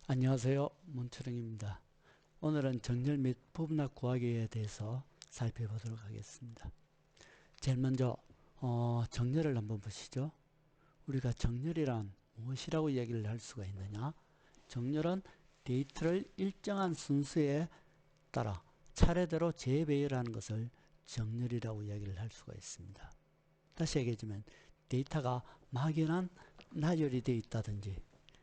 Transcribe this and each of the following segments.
안녕하세요. 문철웅입니다. 오늘은 정렬 및 부분학 구하기에 대해서 살펴보도록 하겠습니다. 제일 먼저 정렬을 한번 보시죠. 우리가 정렬이란 무엇이라고 이야기를 할 수가 있느냐? 정렬은 데이터를 일정한 순서에 따라 차례대로 재배열하는 것을 정렬이라고 이야기를 할 수가 있습니다. 다시 얘기하자면 데이터가 막연한 나열이 되어 있다든지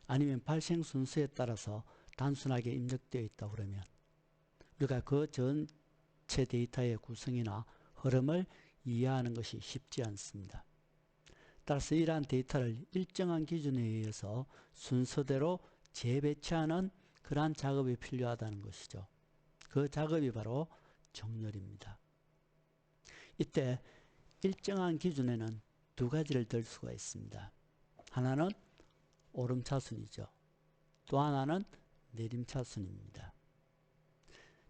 아니면 발생 순서에 따라서 단순하게 입력되어 있다 그러면 우리가 그 전체 데이터의 구성이나 흐름을 이해하는 것이 쉽지 않습니다. 따라서 이러한 데이터를 일정한 기준에 의해서 순서대로 재배치하는 그러한 작업이 필요하다는 것이죠. 그 작업이 바로 정렬입니다. 이때 일정한 기준에는 두 가지를 들 수가 있습니다. 하나는 오름차순이죠. 또 하나는 내림차순입니다.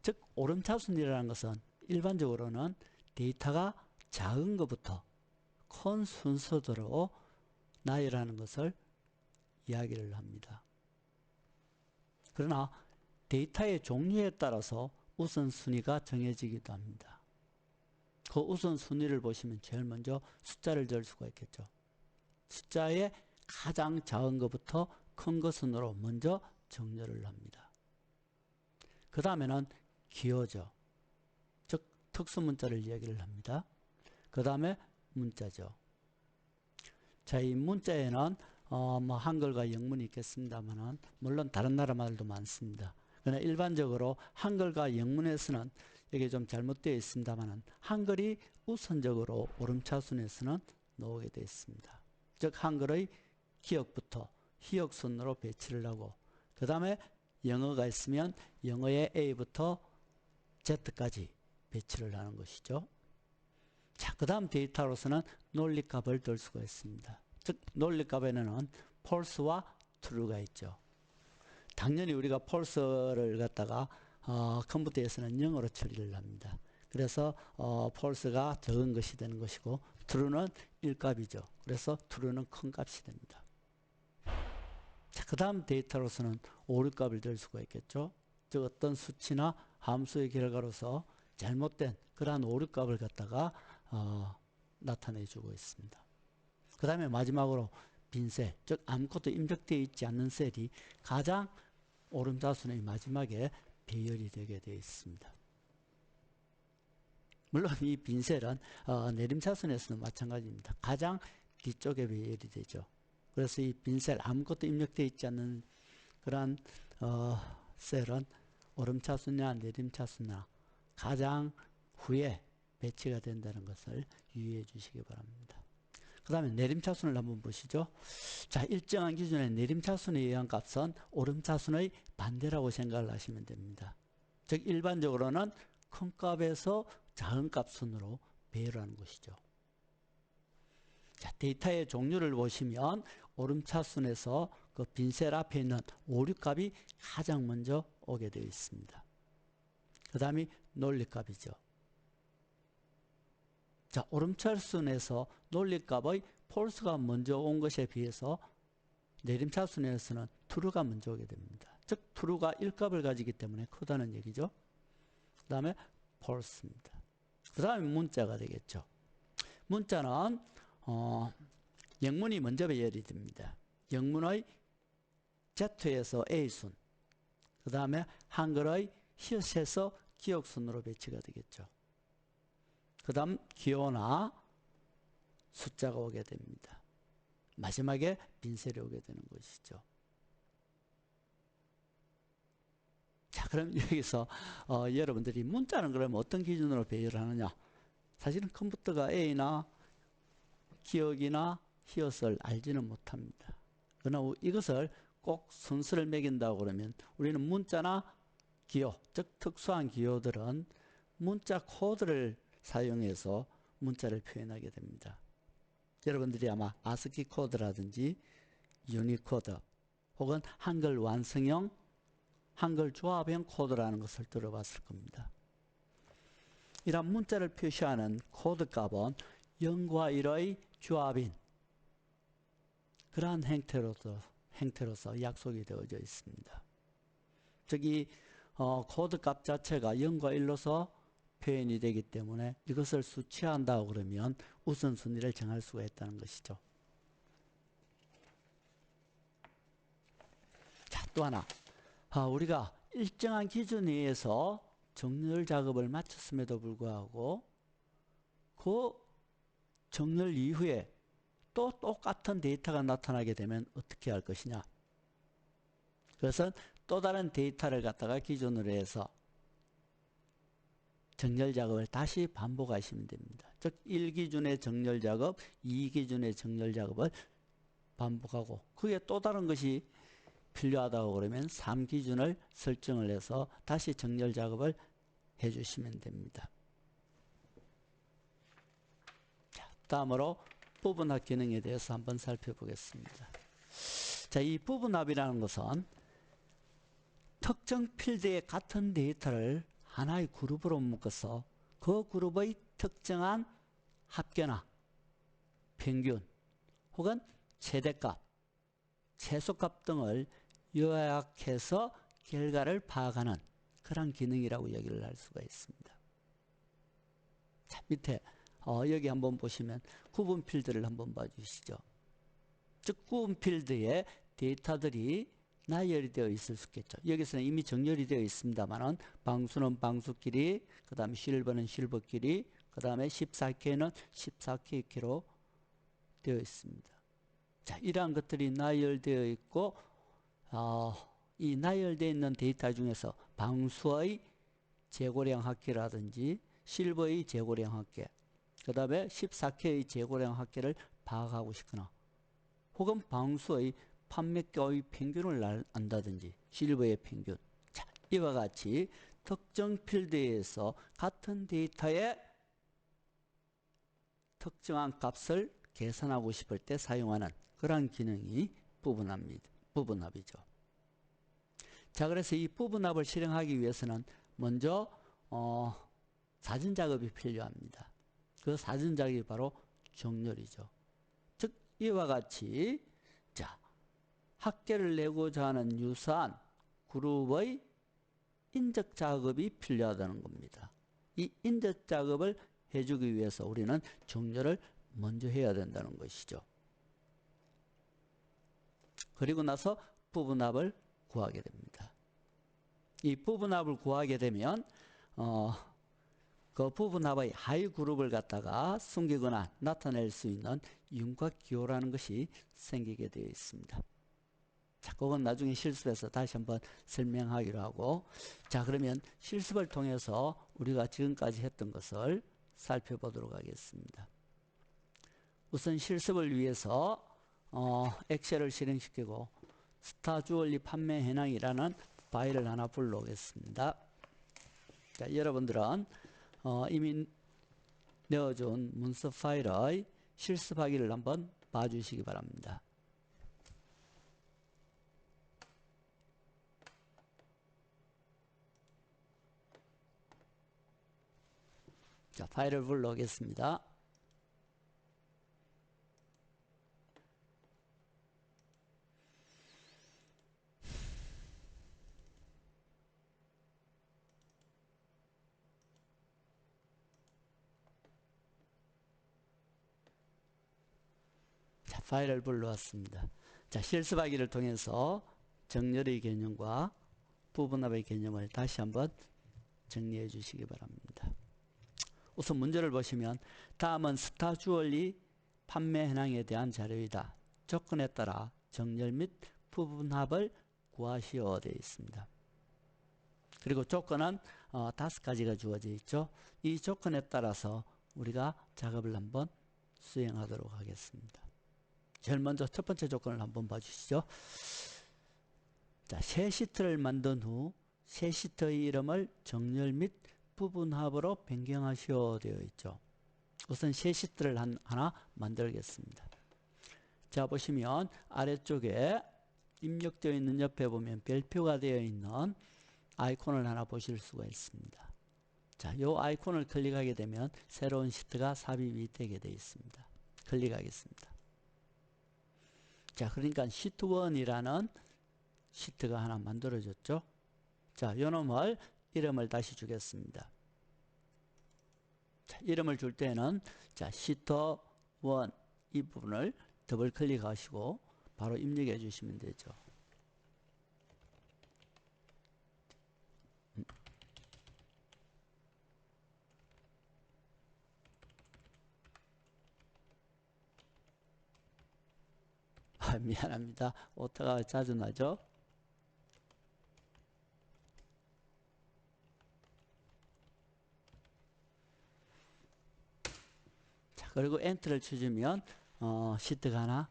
즉 오름차순이라는 것은 일반적으로는 데이터가 작은 것부터 큰 순서대로 나열하는 것을 이야기를 합니다. 그러나 데이터의 종류에 따라서 우선순위가 정해지기도 합니다. 그 우선순위를 보시면 제일 먼저 숫자를 들 수가 있겠죠. 숫자의 가장 작은 것부터 큰 것으로 먼저 정렬을 합니다. 그 다음에는 기호죠. 즉 특수문자를 이야기를 합니다. 그 다음에 문자죠. 자, 이 문자에는 한글과 영문이 있겠습니다만은 물론 다른 나라 말도 많습니다. 그러나 일반적으로 한글과 영문에서는 이게 좀 잘못되어 있습니다만은 한글이 우선적으로 오름차순에서는 나오게 되어 있습니다. 즉 한글의 기역부터 희역순으로 배치를 하고 그 다음에 영어가 있으면 영어의 A부터 Z까지 배치를 하는 것이죠. 자, 그 다음 데이터로서는 논리값을 들 수가 있습니다. 즉 논리값에는 false와 true가 있죠. 당연히 우리가 false를 갖다가 컴퓨터에서는 0으로 처리를 합니다. 그래서 false가 적은 것이 되는 것이고 true는 1값이죠. 그래서 true는 큰 값이 됩니다. 자, 그 다음 데이터로서는 오류값을 들 수가 있겠죠. 즉 어떤 수치나 함수의 결과로서 잘못된 그러한 오류값을 갖다가 나타내주고 있습니다. 그 다음에 마지막으로 빈셀, 즉 아무것도 입력되어 있지 않는 셀이 가장 오름차순의 마지막에 배열이 되게 되어 있습니다. 물론 이 빈셀은 내림차순에서는 마찬가지입니다. 가장 뒤쪽에 배열이 되죠. 그래서 이 빈셀 아무것도 입력되어 있지 않는 그러한 셀은 오름차순이나 내림차순이나 가장 후에 배치가 된다는 것을 유의해 주시기 바랍니다. 그 다음에 내림차순을 한번 보시죠. 자, 일정한 기준의 내림차순에 의한 값은 오름차순의 반대라고 생각을 하시면 됩니다. 즉 일반적으로는 큰 값에서 작은 값 순으로 배열하는 것이죠. 자, 데이터의 종류를 보시면 오름차순에서 그 빈셀 앞에 있는 오류값이 가장 먼저 오게 되어 있습니다. 그 다음이 논리값이죠. 자, 오름차순에서 논리값의 false가 먼저 온 것에 비해서 내림차순에서는 true가 먼저 오게 됩니다. 즉 true가 1값을 가지기 때문에 크다는 얘기죠. 그 다음에 false입니다. 그 다음에 문자가 되겠죠. 문자는 영문이 먼저 배열이 됩니다. 영문의 Z에서 A순, 그 다음에 한글의 히읗에서 기역순으로 배치가 되겠죠. 그 다음 기호나 숫자가 오게 됩니다. 마지막에 빈셀이 오게 되는 것이죠. 자, 그럼 여기서 여러분들이 문자는 그러면 어떤 기준으로 배열하느냐? 사실은 컴퓨터가 A나 기억이나 히읗을 알지는 못합니다. 그러나 이것을 꼭 순서를 매긴다고 그러면 우리는 문자나 기호, 즉 특수한 기호들은 문자 코드를 사용해서 문자를 표현하게 됩니다. 여러분들이 아마 아스키 코드라든지 유니코드 혹은 한글 완성형, 한글 조합형 코드라는 것을 들어봤을 겁니다. 이런 문자를 표시하는 코드 값은 0과 1의 조합인 그러한 행태로서 약속이 되어져 있습니다. 저기 코드 값 자체가 0과 1로서 표현이 되기 때문에 이것을 수치한다고 그러면 우선순위를 정할 수가 있다는 것이죠. 자, 또 하나. 우리가 일정한 기준에 의해서 정렬 작업을 마쳤음에도 불구하고 그 정렬 이후에 또 똑같은 데이터가 나타나게 되면 어떻게 할 것이냐. 그것은 또 다른 데이터를 갖다가 기준으로 해서 정렬 작업을 다시 반복하시면 됩니다. 즉 1기준의 정렬 작업, 2기준의 정렬 작업을 반복하고 그게 또 다른 것이 필요하다고 그러면 3기준을 설정을 해서 다시 정렬 작업을 해주시면 됩니다. 자, 다음으로 부분합 기능에 대해서 한번 살펴보겠습니다. 자, 이 부분합이라는 것은 특정 필드의 같은 데이터를 하나의 그룹으로 묶어서 그 그룹의 특정한 합계나 평균 혹은 최대값, 최소값 등을 요약해서 결과를 파악하는 그런 기능이라고 얘기를 할 수가 있습니다. 자, 밑에 여기 한번 보시면 구분 필드를 한번 봐주시죠. 즉 구분 필드에 데이터들이 나열이 되어 있을 수 있겠죠. 여기서는 이미 정렬이 되어 있습니다만은 방수는 방수끼리, 그 다음에 실버는 실버끼리, 그 다음에 14K는 14K로 되어 있습니다. 자, 이러한 것들이 나열되어 있고 이 나열되어 있는 데이터 중에서 방수의 재고량 합계라든지 실버의 재고량 합계, 그 다음에 14K의 재고량 합계를 파악하고 싶거나 혹은 방수의 판매가의 평균을 안다든지 실버의 평균. 자, 이와 같이 특정 필드에서 같은 데이터의 특정한 값을 계산하고 싶을 때 사용하는 그러한 기능이 부분합이죠. 자, 그래서 이 부분합을 실행하기 위해서는 먼저 사진 작업이 필요합니다. 그 사진 작업이 바로 정렬이죠. 즉 이와 같이 자, 합계를 내고자 하는 유사한 그룹의 인적 작업이 필요하다는 겁니다. 이 인적 작업을 해주기 위해서 우리는 정렬을 먼저 해야 된다는 것이죠. 그리고 나서 부분합을 구하게 됩니다. 이 부분합을 구하게 되면 그 부분합의 하위 그룹을 갖다가 숨기거나 나타낼 수 있는 윤곽기호라는 것이 생기게 되어 있습니다. 자, 그건 나중에 실습에서 다시 한번 설명하기로 하고, 자, 그러면 실습을 통해서 우리가 지금까지 했던 것을 살펴보도록 하겠습니다. 우선 실습을 위해서 엑셀을 실행시키고 스타주얼리 판매 현황이라는 파일을 하나 불러오겠습니다. 자, 여러분들은 이미 내어준 문서 파일의 실습하기를 한번 봐주시기 바랍니다. 자, 파일을 불러오겠습니다. 자, 파일을 불러왔습니다. 자, 실습하기를 통해서 정렬의 개념과 부분합의 개념을 다시 한번 정리해 주시기 바랍니다. 우선 문제를 보시면 다음은 스타주얼리 판매 현황에 대한 자료이다. 조건에 따라 정렬 및 부분합을 구하시오 되어 있습니다. 그리고 조건은 5가지가 주어져 있죠. 이 조건에 따라서 우리가 작업을 한번 수행하도록 하겠습니다. 제일 먼저 첫 번째 조건을 한번 봐주시죠. 자, 새 시트를 만든 후 새 시트의 이름을 정렬 및 부분합으로 변경하시오 되어 있죠. 우선 새 시트를 하나 만들겠습니다. 자, 보시면 아래쪽에 입력되어 있는 옆에 보면 별표가 되어 있는 아이콘을 하나 보실 수가 있습니다. 자, 이 아이콘을 클릭하게 되면 새로운 시트가 삽입이 되게 되어 있습니다. 클릭하겠습니다. 자, 그러니까 시트 1이라는 시트가 하나 만들어졌죠. 자, 요놈을 이름을 다시 주겠습니다. 자, 이름을 줄 때는 자, 시터 1 이 부분을 더블 클릭하시고 바로 입력해 주시면 되죠. 미안합니다. 오타가 자주 나죠? 자, 그리고 엔터를 치시면 시트가 하나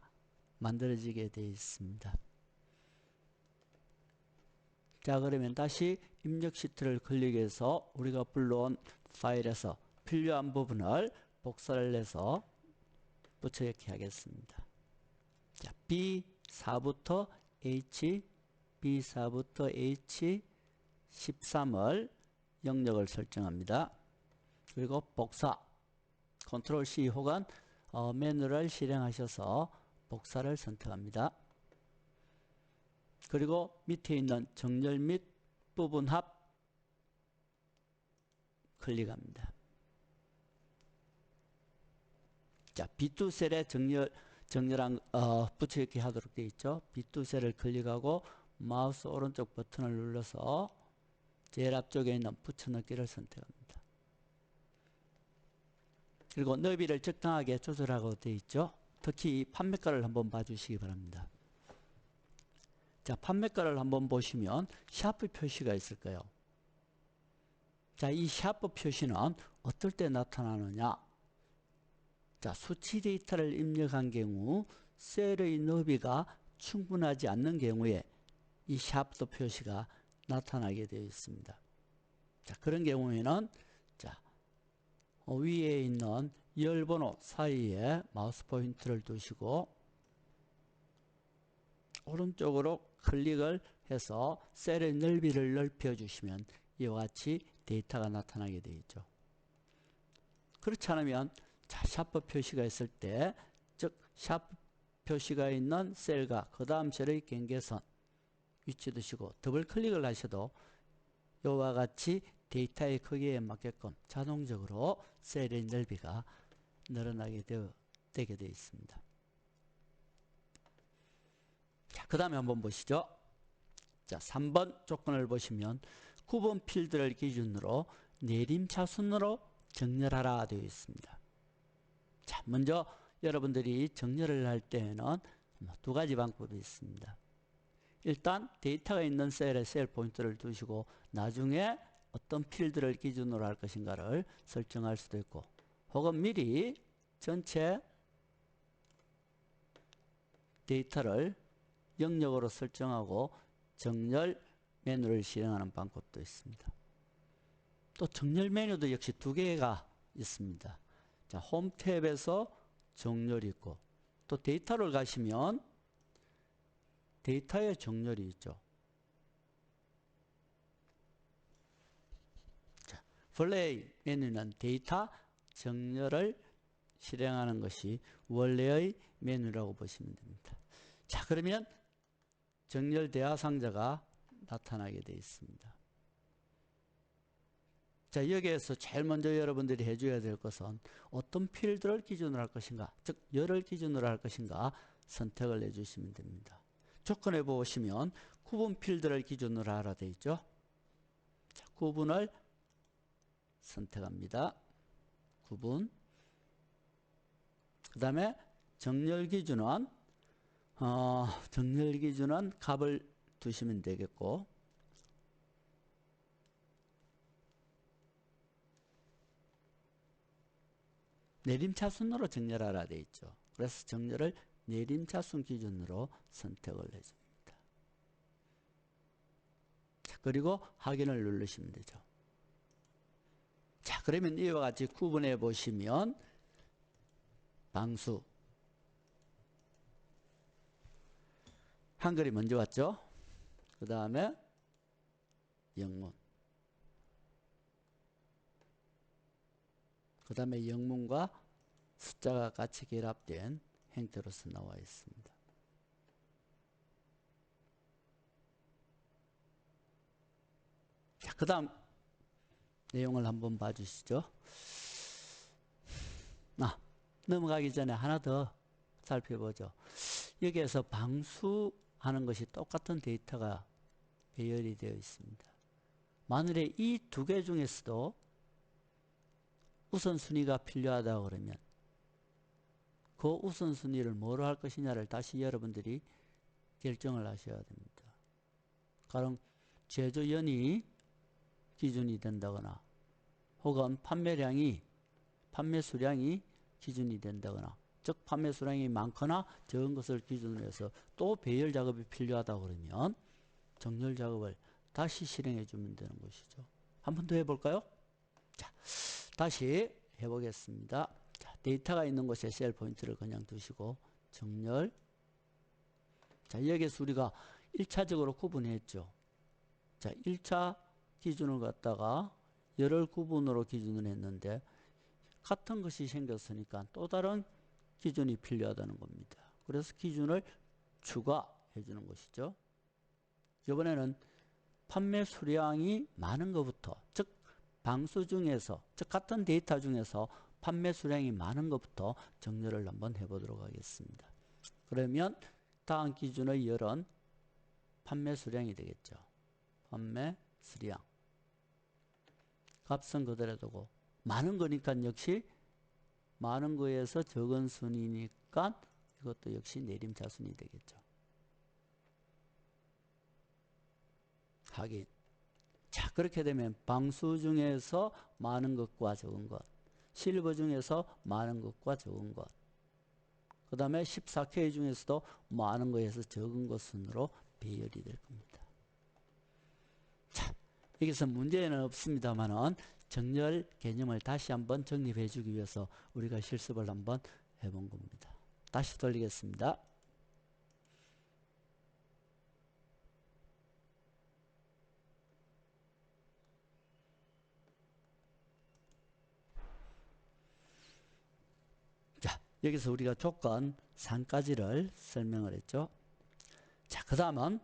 만들어지게 되어 있습니다. 자, 그러면 다시 입력 시트를 클릭해서 우리가 불러온 파일에서 필요한 부분을 복사를 해서 붙여넣기 하겠습니다. 자, B4부터 H, B4부터 H 13을 영역을 설정합니다. 그리고 복사 컨트롤 C 혹은 메뉴를 실행하셔서 복사를 선택합니다. 그리고 밑에 있는 정렬 및 부분합 클릭합니다. 자, B2 셀에 정렬한 붙여넣기 하도록 되어 있죠. B2 셀을 클릭하고 마우스 오른쪽 버튼을 눌러서 제일 앞쪽에 있는 붙여넣기를 선택합니다. 그리고 너비를 적당하게 조절하고 되어 있죠. 특히 판매가를 한번 봐주시기 바랍니다. 자, 판매가를 한번 보시면 샤프 표시가 있을 거예요. 자, 이 샤프 표시는 어떨 때 나타나느냐? 자, 수치 데이터를 입력한 경우 셀의 너비가 충분하지 않는 경우에 이 샤프 표시가 나타나게 되어 있습니다. 자, 그런 경우에는 자, 위에 있는 열번호 사이에 마우스 포인트를 두시고 오른쪽으로 클릭을 해서 셀의 넓이를 넓혀 주시면 이와 같이 데이터가 나타나게 되어 있죠. 그렇지 않으면 자, 샤프 표시가 있을 때, 즉 샤프 표시가 있는 셀과 그 다음 셀의 경계선 위치 두시고 더블 클릭을 하셔도 이와 같이 데이터의 크기에 맞게끔 자동적으로 셀의 넓이가 늘어나게 되게 되어 있습니다. 자, 그 다음에 한번 보시죠. 자, 3번 조건을 보시면 구분 필드를 기준으로 내림차순으로 정렬하라 되어 있습니다. 자, 먼저 여러분들이 정렬을 할 때에는 두 가지 방법이 있습니다. 일단 데이터가 있는 셀에 셀 포인트를 두시고 나중에 어떤 필드를 기준으로 할 것인가를 설정할 수도 있고, 혹은 미리 전체 데이터를 영역으로 설정하고 정렬 메뉴를 실행하는 방법도 있습니다. 또 정렬 메뉴도 역시 두 개가 있습니다. 자, 홈 탭에서 정렬이 있고, 또 데이터를 가시면 데이터의 정렬이 있죠. 자, 플레이 메뉴는 데이터 정렬을 실행하는 것이 원래의 메뉴라고 보시면 됩니다. 자, 그러면 정렬 대하상자가 나타나게 되어 있습니다. 자, 여기에서 제일 먼저 여러분들이 해줘야 될 것은 어떤 필드를 기준으로 할 것인가, 즉 열을 기준으로 할 것인가 선택을 해주시면 됩니다. 조건에 보시면 구분 필드를 기준으로 하라 되어 있죠. 자, 구분을 선택합니다. 구분. 그 다음에 정렬 기준은 값을 두시면 되겠고, 내림차순으로 정렬하라 되어 있죠. 그래서 정렬을 내림차순 기준으로 선택을 해줍니다. 자, 그리고 확인을 누르시면 되죠. 자, 그러면 이와 같이 구분해 보시면 방수 한글이 먼저 왔죠. 그 다음에 영문, 그 다음에 영문과 숫자가 같이 결합된 형태로서 나와 있습니다. 그 다음 내용을 한번 봐주시죠. 넘어가기 전에 하나 더 살펴보죠. 여기에서 방수하는 것이 똑같은 데이터가 배열이 되어 있습니다. 만일에 이 두 개 중에서도 우선순위가 필요하다 그러면 그 우선순위를 뭐로 할 것이냐를 다시 여러분들이 결정을 하셔야 됩니다. 가령 제조연이 기준이 된다거나 혹은 판매 수량이 기준이 된다거나 즉 판매 수량이 많거나 적은 것을 기준으로 해서 또 배열 작업이 필요하다 그러면 정렬 작업을 다시 실행해 주면 되는 것이죠. 한 번 더 해볼까요? 자, 다시 해보겠습니다. 자, 데이터가 있는 곳에 셀 포인트를 그냥 두시고 정렬. 자, 여기에서 우리가 1차적으로 구분했죠. 자, 1차 기준을 갖다가 열흘 구분으로 기준을 했는데 같은 것이 생겼으니까 또 다른 기준이 필요하다는 겁니다. 그래서 기준을 추가해 주는 것이죠. 이번에는 판매 수량이 많은 것부터, 즉 방수 중에서, 즉 같은 데이터 중에서 판매 수량이 많은 것부터 정렬을 한번 해보도록 하겠습니다. 그러면 다음 기준의 열은 판매 수량이 되겠죠. 판매 수량. 값은 그대로 두고 많은 거니까 역시 많은 거에서 적은 순이니까 이것도 역시 내림차순이 되겠죠. 확인. 자, 그렇게 되면 방수 중에서 많은 것과 적은 것, 실버 중에서 많은 것과 적은 것, 그 다음에 14K 중에서도 많은 것에서 적은 것 순으로 배열이 될 겁니다. 자, 여기서 문제는 없습니다만은 정렬 개념을 다시 한번 정립해 주기 위해서 우리가 실습을 한번 해본 겁니다. 다시 돌리겠습니다. 자, 여기서 우리가 조건 3가지를 설명을 했죠. 자, 그 다음은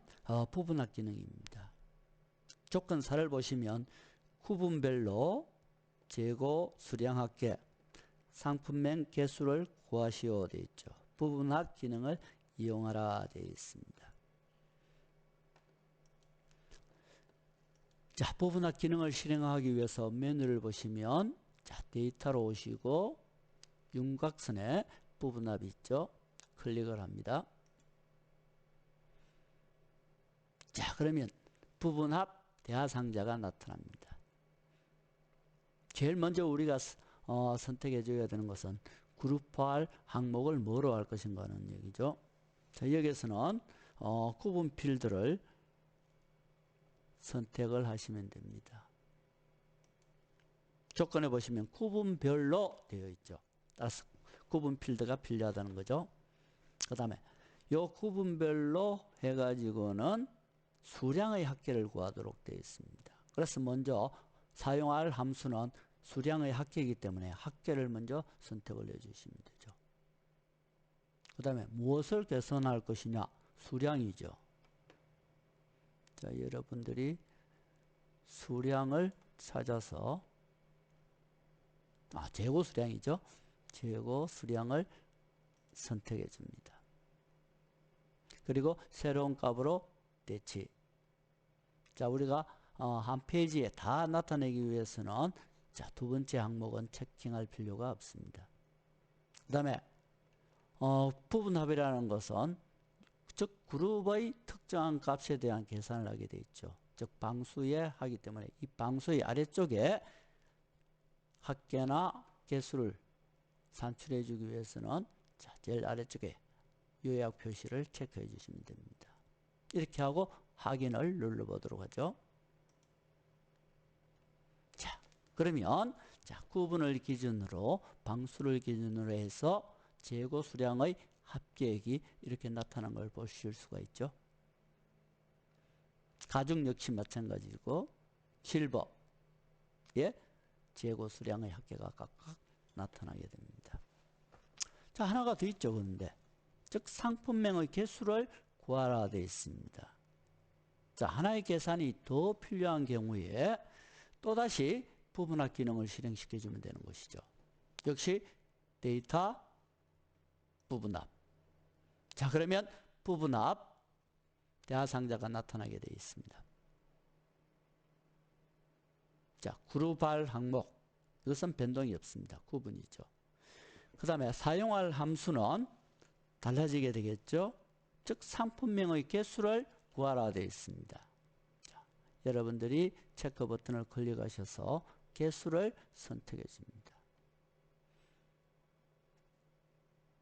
부분합 기능입니다. 조건 4를 보시면 구분별로 재고 수량 합계 상품명 개수를 구하시오 되어 있죠. 부분합 기능을 이용하라 되어 있습니다. 자, 부분합 기능을 실행하기 위해서 메뉴를 보시면 자, 데이터로 오시고 윤곽선에 부분합이 있죠. 클릭을 합니다. 자, 그러면 부분합 대하상자가 나타납니다. 제일 먼저 우리가 선택해 줘야 되는 것은 그룹화할 항목을 뭐로 할 것인가 하는 얘기죠. 자, 여기에서는 구분 필드를 선택을 하시면 됩니다. 조건에 보시면 구분별로 되어 있죠. 따라서 구분 필드가 필요하다는 거죠. 그 다음에 요 구분별로 해가지고는 수량의 합계를 구하도록 되어 있습니다. 그래서 먼저 사용할 함수는 수량의 합계이기 때문에 합계를 먼저 선택을 해주시면 되죠. 그 다음에 무엇을 계산할 것이냐? 수량이죠. 자, 여러분들이 수량을 찾아서 재고 수량이죠. 재고 수량을 선택해 줍니다. 그리고 새로운 값으로 대치. 자, 우리가 한 페이지에 다 나타내기 위해서는 자, 두 번째 항목은 체킹할 필요가 없습니다. 그 다음에 부분합이라는 것은 즉 그룹의 특정한 값에 대한 계산을 하게 되어 있죠. 즉 방수에 하기 때문에 이 방수의 아래쪽에 합계나 개수를 산출해 주기 위해서는 자, 제일 아래쪽에 요약 표시를 체크해 주시면 됩니다. 이렇게 하고 확인을 눌러보도록 하죠. 자, 그러면 자, 구분을 기준으로 방수를 기준으로 해서 재고 수량의 합계액이 이렇게 나타난 걸 보실 수가 있죠. 가죽 역시 마찬가지고 실버의 재고 수량의 합계가 각각 나타나게 됩니다. 자, 하나가 더 있죠. 그런데 즉 상품명의 개수를 구하라 되어 있습니다. 자, 하나의 계산이 더 필요한 경우에 또다시 부분합 기능을 실행시켜주면 되는 것이죠. 역시 데이터 부분합. 자, 그러면 부분합 대하상자가 나타나게 되어 있습니다. 자, 그룹할 항목. 이것은 변동이 없습니다. 구분이죠. 그 다음에 사용할 함수는 달라지게 되겠죠. 즉 상품명의 개수를 구하라 되어 있습니다. 자, 여러분들이 체크 버튼을 클릭하셔서 개수를 선택해 줍니다.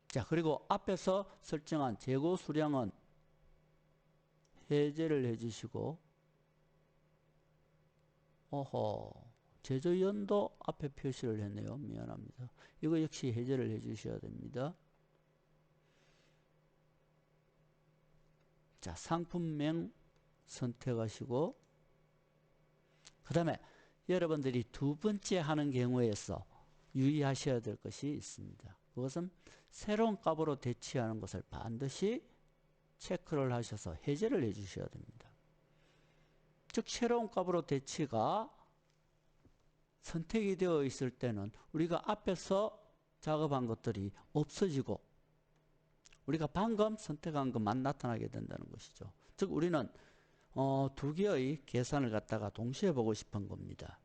자, 그리고 앞에서 설정한 재고 수량은 해제를 해주시고, 제조연도 앞에 표시를 했네요. 미안합니다. 이거 역시 해제를 해주셔야 됩니다. 자, 상품명 선택하시고, 그 다음에 여러분들이 두 번째 하는 경우에서 유의하셔야 될 것이 있습니다. 그것은 새로운 값으로 대치하는 것을 반드시 체크를 하셔서 해제를 해 주셔야 됩니다. 즉 새로운 값으로 대치가 선택이 되어 있을 때는 우리가 앞에서 작업한 것들이 없어지고 우리가 방금 선택한 것만 나타나게 된다는 것이죠. 즉 우리는 두 개의 계산을 갖다가 동시에 보고 싶은 겁니다.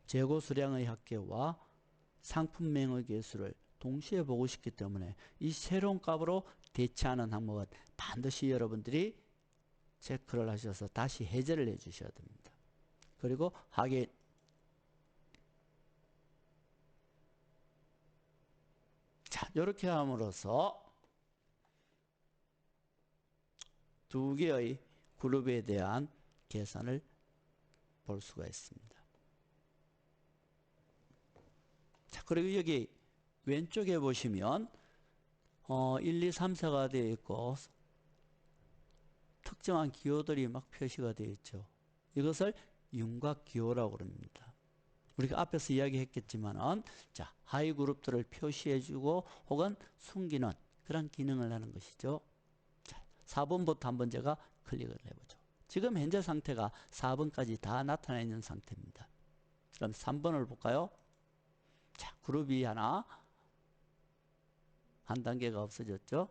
재고 수량의 합계와 상품명의 개수를 동시에 보고 싶기 때문에 이 새로운 값으로 대치하는 항목은 반드시 여러분들이 체크를 하셔서 다시 해제를 해 주셔야 됩니다. 그리고 확인. 자, 이렇게 함으로써 두 개의 그룹에 대한 계산을 볼 수가 있습니다. 자, 그리고 여기 왼쪽에 보시면 1, 2, 3, 4가 되어 있고 특정한 기호들이 막 표시가 되어 있죠. 이것을 윤곽기호라고 합니다. 우리가 앞에서 이야기했겠지만은 자, 하위 그룹들을 표시해주고 혹은 숨기는 그런 기능을 하는 것이죠. 자, 4번부터 한번 제가 클릭을 해보죠. 지금 현재 상태가 4번까지 다 나타나 있는 상태입니다. 그럼 3번을 볼까요? 자, 그룹이 하나 한 단계가 없어졌죠.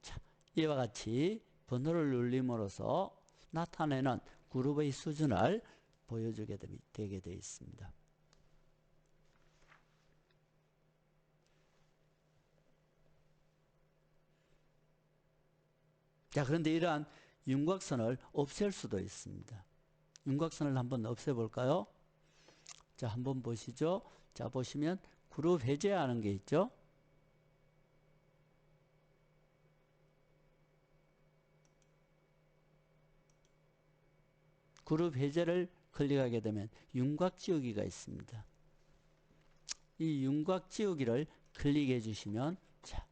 자, 이와 같이 번호를 눌림으로써 나타내는 그룹의 수준을 보여주게 되게 되어 있습니다. 자, 그런데 이러한 윤곽선을 없앨 수도 있습니다. 윤곽선을 한번 없애볼까요? 자, 한번 보시죠. 자, 보시면 그룹 해제하는 게 있죠. 그룹 해제를 클릭하게 되면 윤곽 지우기가 있습니다. 이 윤곽 지우기를 클릭해 주시면 자,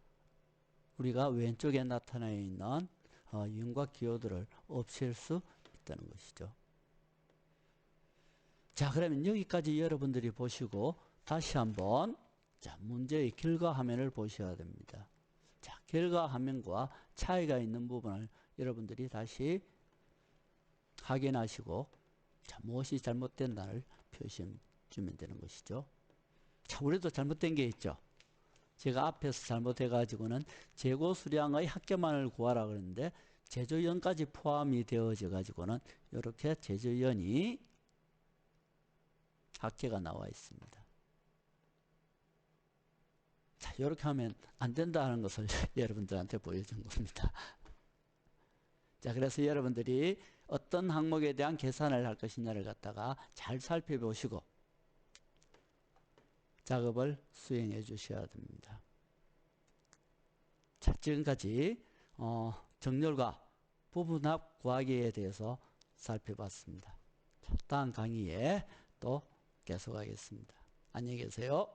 우리가 왼쪽에 나타나 있는 윤곽 기호들을 없앨 수 있다는 것이죠. 자, 그러면 여기까지 여러분들이 보시고 다시 한번 자, 문제의 결과 화면을 보셔야 됩니다. 자, 결과 화면과 차이가 있는 부분을 여러분들이 다시 확인하시고 자, 무엇이 잘못된다를 표시해 주면 되는 것이죠. 자, 우리도 잘못된 게 있죠. 제가 앞에서 잘못해 가지고는 재고 수량의 합계만을 구하라 그랬는데 제조연까지 포함이 되어져 가지고는 이렇게 제조연이 합계가 나와 있습니다. 자, 이렇게 하면 안 된다는 것을 여러분들한테 보여준 겁니다. 자, 그래서 여러분들이 어떤 항목에 대한 계산을 할 것이냐를 갖다가 잘 살펴보시고 작업을 수행해 주셔야 됩니다. 자, 지금까지 정렬과 부분합 구하기에 대해서 살펴봤습니다. 자, 다음 강의에 또 계속하겠습니다. 안녕히 계세요.